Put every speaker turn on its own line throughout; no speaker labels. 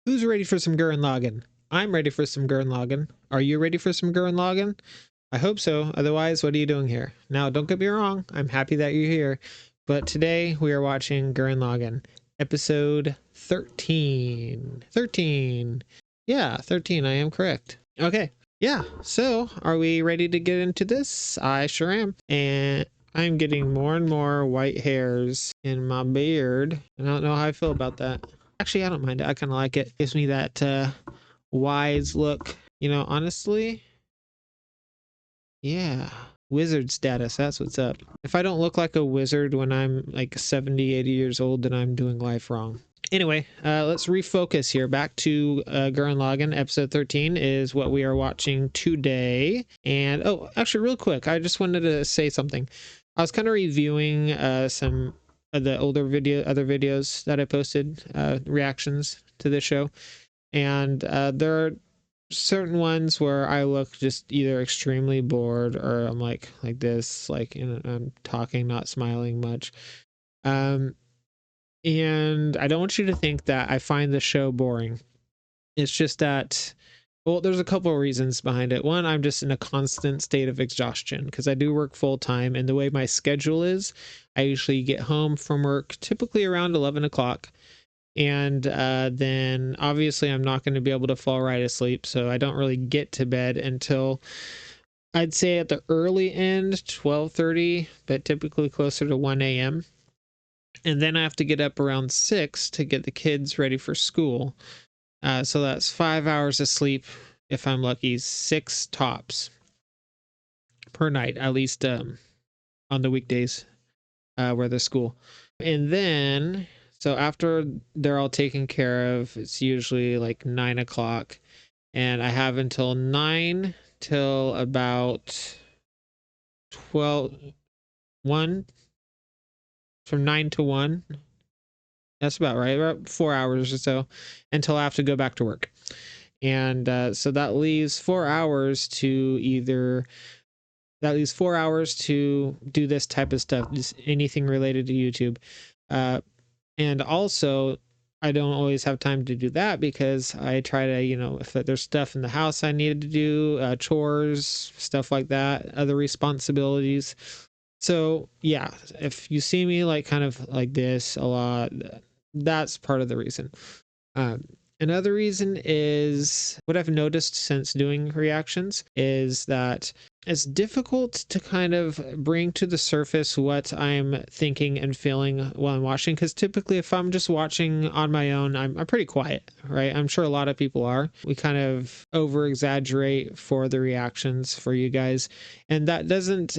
Who's ready for some Gurren Lagann? I'm ready for some Gurren Lagann. Are you ready for some Gurren Lagann? I hope so. Otherwise, what are you doing here? Now, don't get me wrong. I'm happy that you're here. But today we are watching Gurren Lagann, episode 13. 13. Yeah, 13. I am correct. Okay. Yeah. So, are we ready to get into this? I sure am. And I'm getting more and more white hairs in my beard. I don't know how I feel about that. Actually, I don't mind it. I kind of like it. Gives me that wise look. You know, honestly, yeah. Wizard status. That's what's up. If I don't look like a wizard when I'm like 70, 80 years old, then I'm doing life wrong. Anyway, let's refocus here. Back to Gurren Lagann, episode 13 is what we are watching today. And, oh, actually, real quick, I just wanted to say something. I was kind of reviewing some of the other videos that I posted, reactions to this show. And there are certain ones where I look just either extremely bored or I'm like this, like, you know, I'm talking, not smiling much. And I don't want you to think that I find the show boring. It's just that, well, there's a couple of reasons behind it. One, I'm just in a constant state of exhaustion because I do work full time, and the way my schedule is, I usually get home from work typically around 11 o'clock. And then obviously I'm not going to be able to fall right asleep, so I don't really get to bed until I'd say at the early end 12:30, but typically closer to 1 a.m. And then I have to get up around 6 to get the kids ready for school. So that's 5 hours of sleep if I'm lucky, 6 tops per night, at least on the weekdays where there's school. And then, so after they're all taken care of, it's usually like 9 o'clock. And I have until 9 till about 1, from 9 to 1. That's about right, about 4 hours or so until I have to go back to work. And so that leaves 4 hours to do this type of stuff, just anything related to YouTube. And also, I don't always have time to do that because I try to, you know, if there's stuff in the house I needed to do, chores, stuff like that, other responsibilities. So yeah, if you see me like kind of like this a lot, that's part of the reason. Another reason is what I've noticed since doing reactions is that it's difficult to kind of bring to the surface what I'm thinking and feeling while I'm watching, because typically if I'm just watching on my own, I'm pretty quiet, right? I'm sure a lot of people are. We kind of over exaggerate for the reactions for you guys, and that doesn't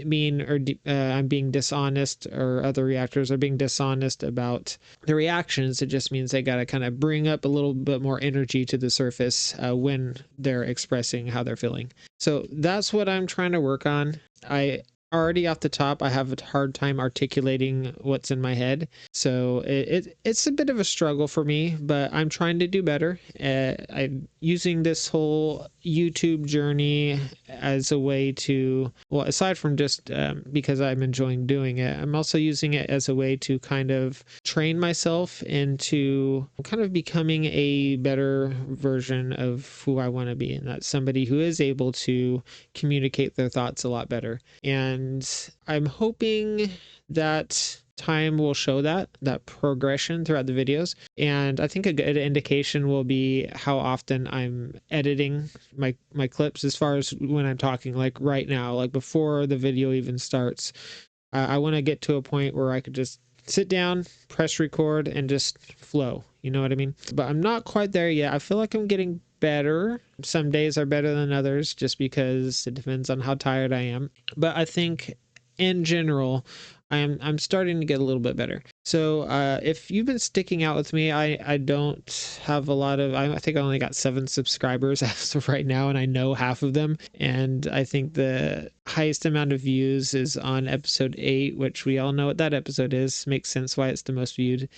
mean I'm being dishonest or other reactors are being dishonest about the reactions. It just means they got to kind of bring up a little bit more energy to the surface when they're expressing how they're feeling. So that's what I'm trying to work on. I already off the top, I have a hard time articulating what's in my head. So it's a bit of a struggle for me, but I'm trying to do better. I'm using this whole YouTube journey as a way to, well, aside from just because I'm enjoying doing it, I'm also using it as a way to kind of train myself into kind of becoming a better version of who I want to be. And that's somebody who is able to communicate their thoughts a lot better. And I'm hoping that time will show that progression throughout the videos. And I think a good indication will be how often I'm editing my clips, as far as when I'm talking, like right now, like before the video even starts. I want to get to a point where I could just sit down, press record, and just flow. You know what I mean? But I'm not quite there yet. I feel like I'm getting better. Some days are better than others just because it depends on how tired I am. But I think in general, I'm starting to get a little bit better. So if you've been sticking out with me, I don't have a lot of, I think I only got 7 subscribers as of right now, and I know half of them. And I think the highest amount of views is on episode 8, which we all know what that episode is. Makes sense why it's the most viewed.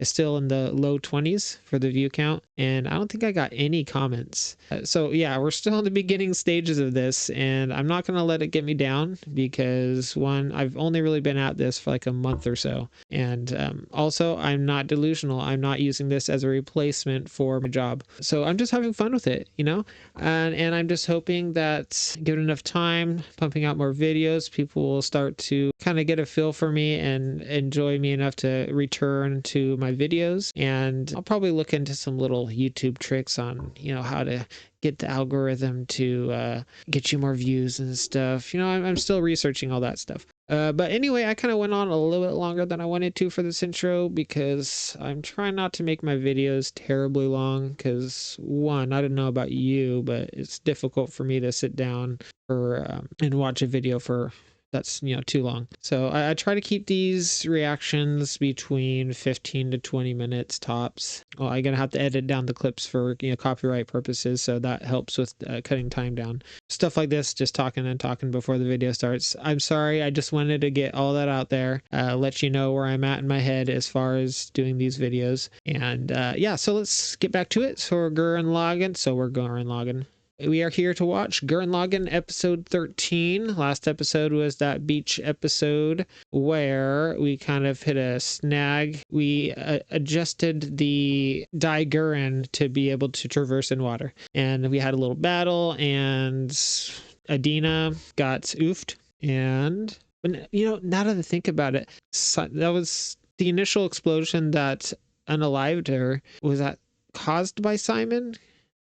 is still in the low 20s for the view count, and I don't think I got any comments. So yeah, we're still in the beginning stages of this, and I'm not going to let it get me down because one, I've only really been at this for like a month or so, and also I'm not delusional. I'm not using this as a replacement for my job, so I'm just having fun with it, you know. And I'm just hoping that given enough time pumping out more videos, people will start to kind of get a feel for me and enjoy me enough to return to my videos. And I'll probably look into some little YouTube tricks on, you know, how to get the algorithm to get you more views and stuff. You know, I'm still researching all that stuff. But anyway, I kind of went on a little bit longer than I wanted to for this intro because I'm trying not to make my videos terribly long because one, I don't know about you, but it's difficult for me to sit down for and watch a video for that's, you know, too long. So I try to keep these reactions between 15 to 20 minutes tops. Well, I'm gonna have to edit down the clips for, you know, copyright purposes, so that helps with cutting time down. Stuff like this, just talking and talking before the video starts. I'm sorry, I just wanted to get all that out there, let you know where I'm at in my head as far as doing these videos. And yeah, so let's get back to it. So we're Gurren Lagann. We are here to watch Gurren Lagann episode 13. Last episode was that beach episode where we kind of hit a snag. We adjusted the Gurren to be able to traverse in water. And we had a little battle, and Adina got oofed. And, you know, now that I think about it, that was the initial explosion that unalived her. Was that caused by Simon?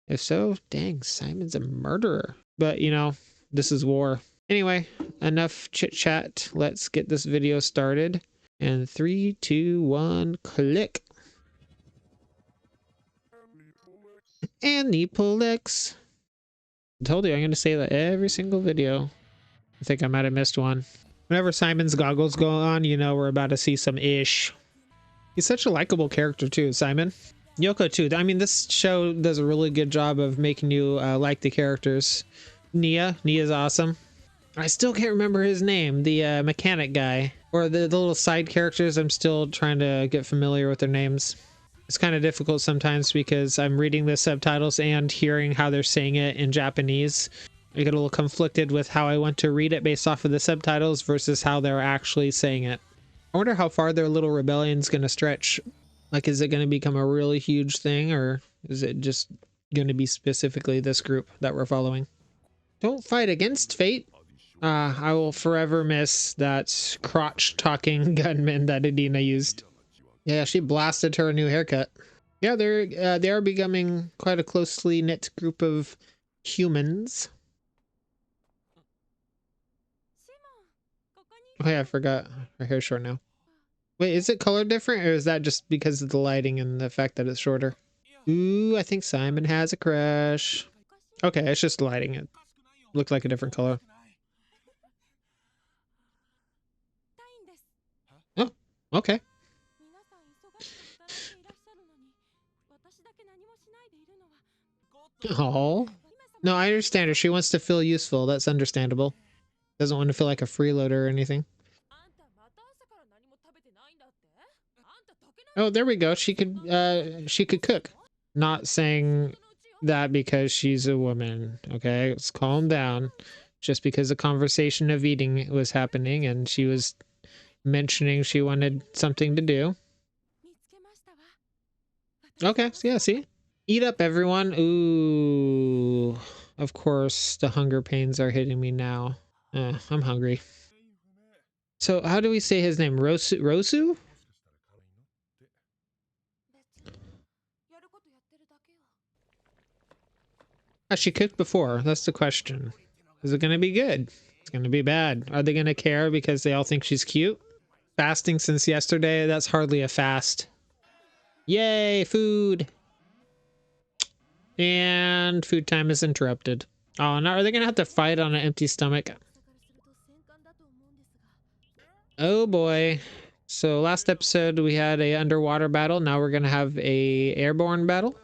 If so, dang, Simon's a murderer. But, you know, this is war. Anyway, enough chit chat. Let's get this video started. And 3, 2, 1, click. And the Polex. I told you I'm going to say that every single video. I think I might have missed one. Whenever Simon's goggles go on, you know we're about to see some ish. He's such a likable character too, Simon. Yoko too. I mean, this show does a really good job of making you like the characters. Nia's awesome. I still can't remember his name, the mechanic guy, or the little side characters. I'm still trying to get familiar with their names. It's kind of difficult sometimes because I'm reading the subtitles and hearing how they're saying it in Japanese. I get a little conflicted with how I want to read it based off of the subtitles versus how they're actually saying it. I wonder how far their little rebellion's going to stretch. Like, is it going to become a really huge thing, or is it just going to be specifically this group that we're following? Don't fight against fate. I will forever miss that crotch-talking gunman that Adina used. Yeah, she blasted her a new haircut. Yeah, they are becoming quite a closely knit group of humans. Oh yeah, I forgot. Her hair's short now. Wait, is it color different, or is that just because of the lighting and the fact that it's shorter? Ooh, I think Simon has a crush. Okay, it's just lighting. It looked like a different color. Oh, okay. Oh. No, I understand her. She wants to feel useful. That's understandable. Doesn't want to feel like a freeloader or anything. Oh, there we go. She could cook. Not saying that because she's a woman. Okay, let's calm down. Just because the conversation of eating was happening and she was mentioning she wanted something to do. Okay, so yeah, see? Eat up, everyone. Ooh. Of course, the hunger pains are hitting me now. I'm hungry. So, how do we say his name? Rosu? She cooked before. That's the question. Is it going to be good? It's going to be bad. Are they going to care because they all think she's cute? Fasting since yesterday? That's hardly a fast. Yay, food! And food time is interrupted. Oh, now are they going to have to fight on an empty stomach? Oh boy. So last episode we had a underwater battle. Now we're going to have a airborne battle.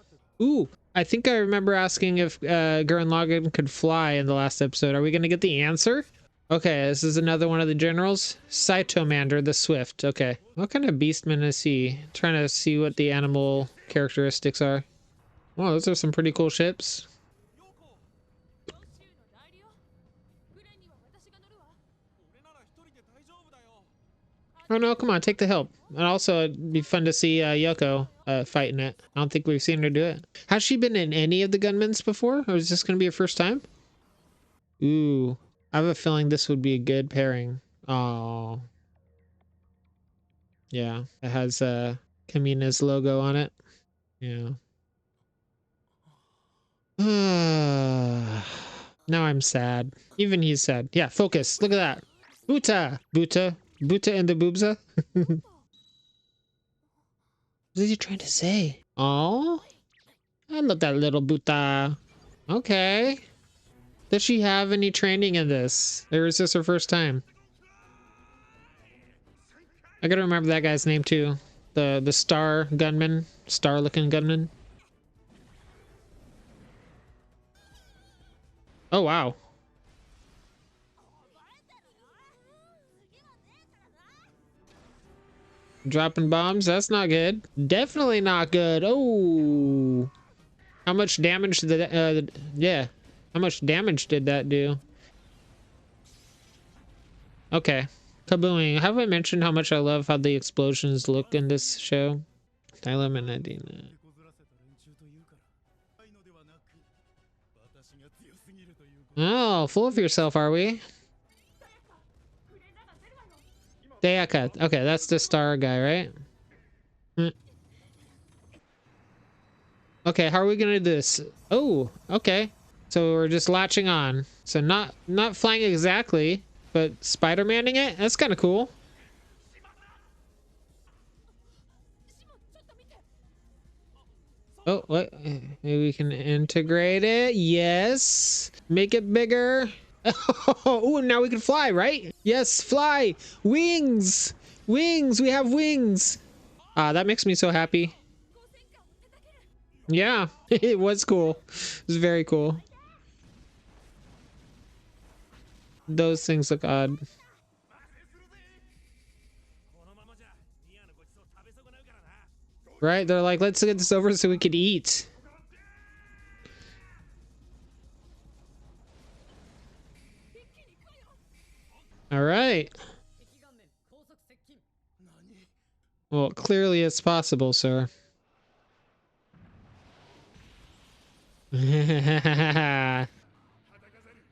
Ooh, I think I remember asking if Gurren Lagann could fly in the last episode. Are we going to get the answer? Okay, this is another one of the generals. Saitomander the Swift. Okay. What kind of beastman is he? Trying to see what the animal characteristics are. Oh, those are some pretty cool ships. Oh no, come on, take the help. And also, it'd be fun to see Yoko fighting it. I don't think we've seen her do it. Has she been in any of the Gunmans before? Or is this going to be her first time? Ooh, I have a feeling this would be a good pairing. Oh, yeah. It has Kamina's logo on it. Yeah. Now I'm sad. Even he's sad. Yeah, focus. Look at that. Buta. Buta. Buta and the boobsa. What is he trying to say? Oh, I love that little Buta. Okay. Does she have any training in this? Or is this her first time? I gotta remember that guy's name too. The star gunman. Star looking gunman. Oh wow. Dropping bombs, that's not good. Definitely not good. Oh, how much damage did that, yeah. How much damage did that do? Okay. Kabooing. Have I mentioned how much I love how the explosions look in this show? Oh, full of yourself, are we? Dayaka. Okay, that's the star guy, right? Hmm. Okay, how are we gonna do this? Oh, okay. So we're just latching on. So not flying exactly, but Spider-Manning it? That's kind of cool. Oh, what? Maybe we can integrate it. Yes. Make it bigger. Oh, now we can fly, right? Yes, fly. Wings. Wings. We have wings. Ah, that makes me so happy. Yeah, it was cool. It was very cool. Those things look odd. Right? They're like, let's get this over so we could eat. All right. Well, clearly it's possible, sir.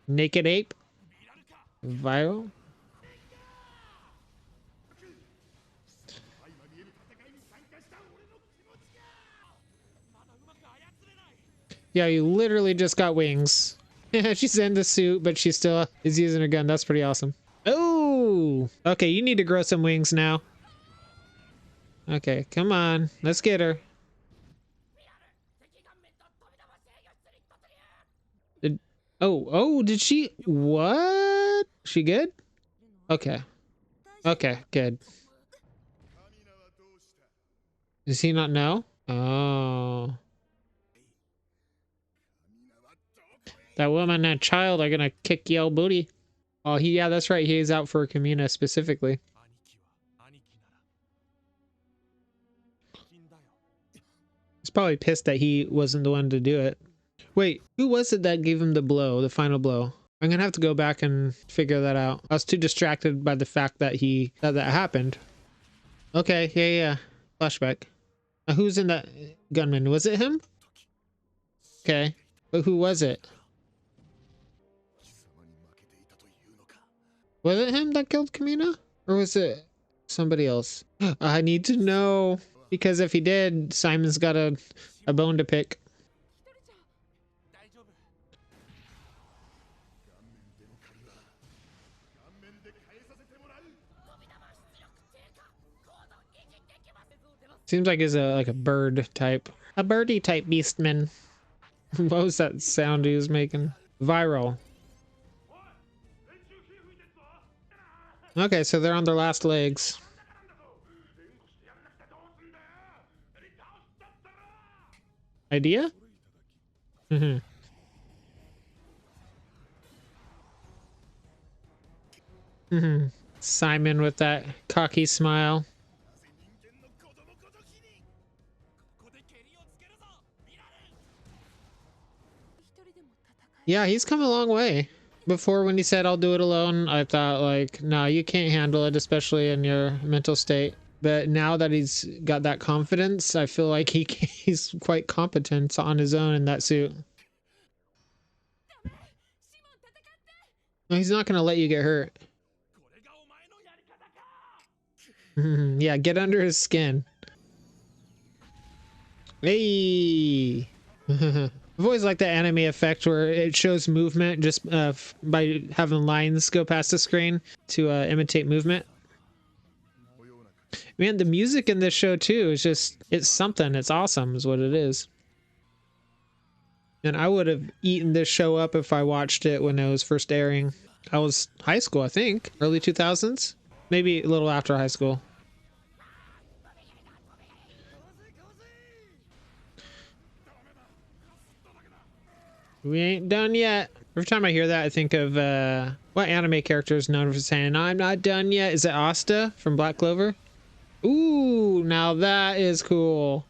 Naked ape? Viral? Yeah, you literally just got wings. She's in the suit, but she still is using her gun. That's pretty awesome. Oh! Okay, you need to grow some wings now. Okay, come on. Let's get her. Did, oh, did she? What? She good? Okay. Okay, good. Does he not know? Oh. That woman and child are gonna kick your booty. Oh, yeah, that's right. He's out for Kamina specifically. He's probably pissed that he wasn't the one to do it. Wait, who was it that gave him the blow, the final blow? I'm gonna have to go back and figure that out. I was too distracted by the fact that that happened. Okay, yeah. Flashback. Who's in that gunman? Was it him? Okay, but who was it? Was it him that killed Kamina? Or was it somebody else? I need to know. Because if he did, Simon's got a bone to pick. Seems like he's like a bird type. A birdie type beastman. What was that sound he was making? Viral. Okay, so they're on their last legs. Idea? Mm-hmm. Simon with that cocky smile. Yeah, he's come a long way. Before, when he said I'll do it alone, I thought like, no, you can't handle it, especially in your mental state. But now that he's got that confidence, I feel like he's quite competent on his own in that suit. He's not going to let you get hurt. Yeah, get under his skin. Hey. I've always liked the anime effect where it shows movement just by having lines go past the screen to imitate movement. Man, the music in this show too is just, it's something. It's awesome is what it is. And I would have eaten this show up if I watched it when it was first airing. I was high school, I think. Early 2000s? Maybe a little after high school. We ain't done yet. Every time I hear that, I think of what anime character is known for saying, I'm not done yet? Is it Asta from Black Clover? Ooh, now that is cool.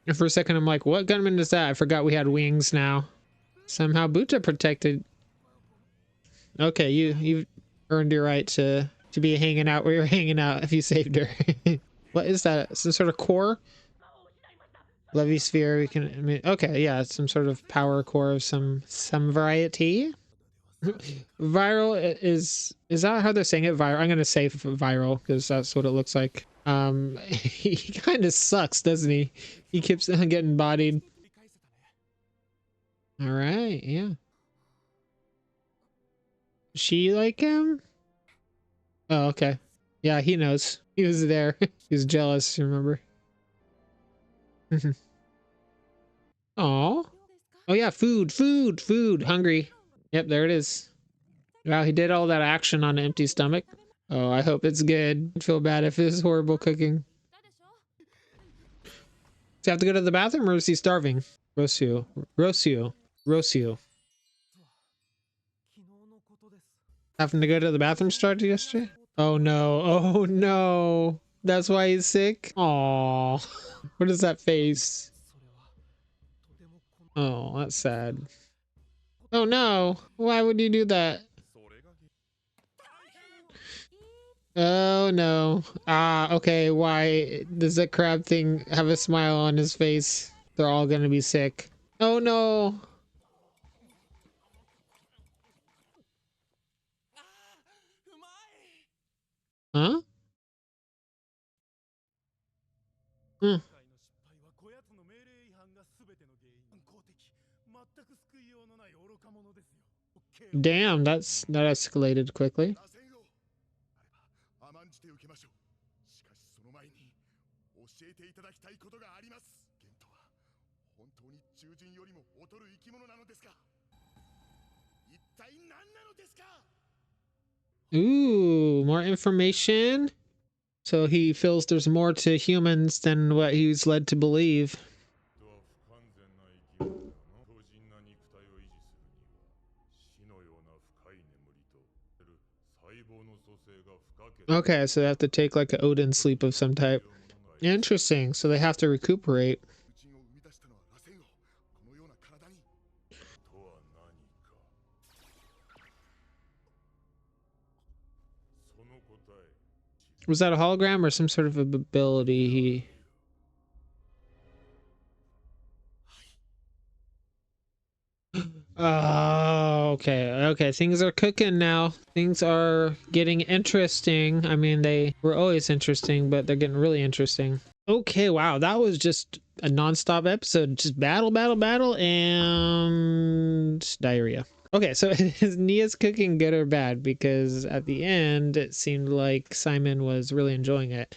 And for a second, I'm like, what gunman is that? I forgot we had wings now. Somehow Buta protected. Okay, you've earned your right to be hanging out where you're hanging out if you saved her. What is that? Some sort of core? Levy sphere. We can. I mean, okay, yeah, some sort of power core of some variety. Viral is that how they're saying it? Viral. I'm gonna say viral because that's what it looks like. He kind of sucks, doesn't he? He keeps getting bodied. All right, yeah. She like him? Oh, okay. Yeah, he knows. He was there. He was jealous. Remember? Oh. Oh yeah, food. Hungry. Yep, there it is. Wow, he did all that action on an empty stomach. Oh, I hope it's good. I'd feel bad if it's horrible cooking. Does he have to go to the bathroom or is he starving? Rocio. Having to go to the bathroom started yesterday? Oh no. Oh no. That's why he's sick? Aww. What is that face? Oh, that's sad. Oh no. Why would you do that? Oh no. Ah, okay. Why does that crab thing have a smile on his face? They're all gonna be sick. Oh no. Huh? Hmm. Damn, that escalated quickly. Ooh, more information. So he feels there's more to humans than what he's led to believe. Okay, so they have to take like an Odin sleep of some type. Interesting. So they have to recuperate. Was that a hologram or some sort of ability he... Oh, okay. Okay, things are cooking now. Things are getting interesting. I mean, they were always interesting, but they're getting really interesting. Okay, wow. That was just a non-stop episode. Just battle, and diarrhea. Okay, so is Nia's cooking good or bad? Because at the end, it seemed like Simon was really enjoying it.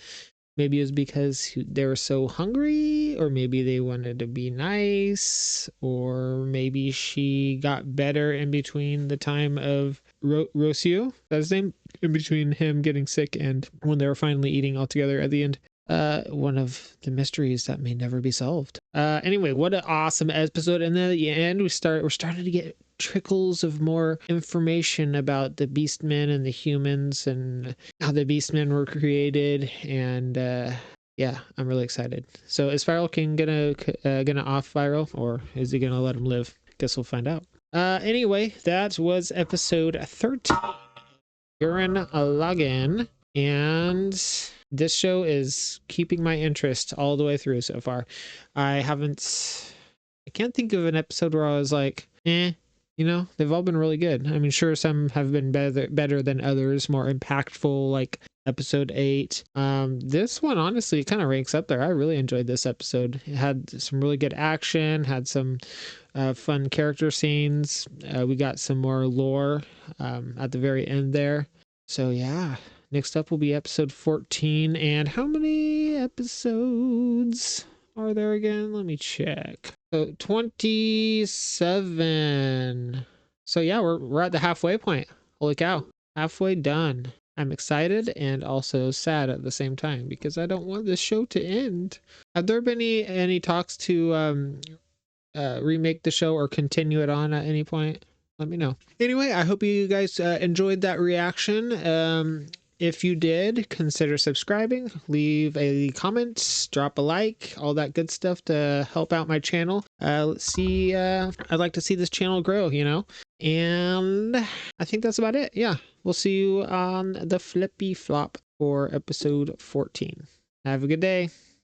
Maybe it was because they were so hungry, or maybe they wanted to be nice, or maybe she got better in between the time of Rocio, that's his name, in between him getting sick and when they were finally eating all together at the end. One of the mysteries that may never be solved. Anyway, what an awesome episode. And then at the end, we're starting to get trickles of more information about the Beastmen and the humans and how the Beastmen were created. And yeah, I'm really excited. So is Viral King gonna off Viral, or is he gonna let him live? Guess we'll find out. Anyway, that was episode 13, Gurren Lagann, and this show is keeping my interest all the way through so far. I can't think of an episode where I was like, they've all been really good. I mean, sure, some have been better than others, more impactful, like episode 8. This one honestly kind of ranks up there. I really enjoyed this episode. It had some really good action, had some fun character scenes. We got some more lore at the very end there. So yeah, next up will be episode 14. And how many episodes are there again? Let me check. So 27. So yeah, we're at the halfway point. Holy cow. Halfway done. I'm excited and also sad at the same time because I don't want this show to end. Have there been any talks to remake the show or continue it on at any point? Let me know. Anyway, I hope you guys enjoyed that reaction. If you did, consider subscribing, leave a comment, drop a like, all that good stuff to help out my channel. Let's see, I'd like to see this channel grow, and I think that's about it. Yeah, we'll see you on the flippy flop for episode 14. Have a good day.